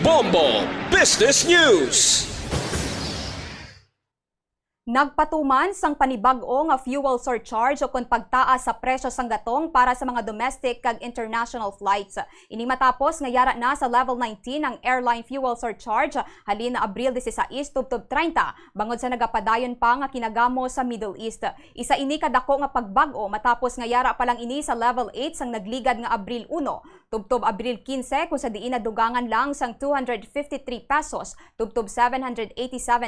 Bombo Business News. Nagpatuman sang panibag-o nga fuel surcharge o kung pagtaas sa presyo sang gatong para sa mga domestic kag international flights. Ini matapos nga yara na sa level 19 ang airline fuel surcharge halin na Abril 16 tubtob 30 bangod sa nagapadayon pa nga kinagamo sa Middle East. Isa ini kadako nga pagbag-o matapos nga yara pa lang ini sa level 8 sang nagligad nga Abril 1 tubtob Abril 15 kung sa diin nadugangan lang sang 253 pesos tubtob 787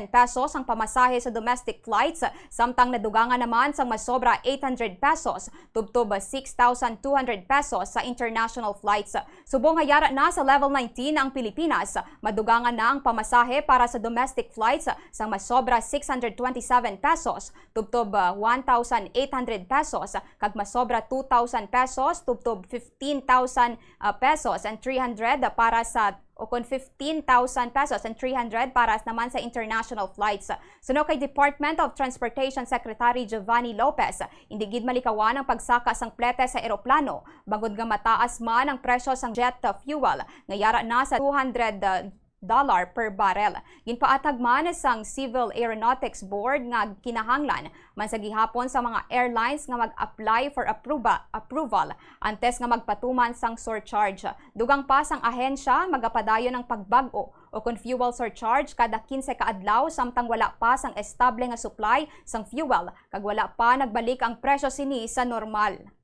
pesos ang pamasahe sa domestic flights, samtang nadugangan naman sang masobra 800 pesos, tubtob 6,200 pesos sa international flights. Subong hayara na sa level 19 ang Pilipinas, madugangan na ang pamasahe para sa domestic flights sang masobra 627 pesos, tubtob 1,800 pesos, kag masobra 2,000 pesos, tubtob 15,000 pesos and 300 para sa o kung 15,000 pesos and 300 para naman sa international flights. Suno kay Department of Transportation Secretary Giovanni Lopez, hindi gid malikawan ang pagsaka sang plete sa eroplano bangod nga mataas man ang presyo sang jet fuel nga yara na sa $200 per barrel. Ginpaatag man sang Civil Aeronautics Board nga kinahanglan man sa gihapon sa mga airlines nga mag-apply for approval antes nga magpatuman sang surcharge. Dugang pa sang ahensya magapadayon ng pagbag-o o kung fuel surcharge kada 15 ka adlaw samtang wala pa sang estable nga supply sang fuel kag wala pa nagbalik ang presyo sini sa normal.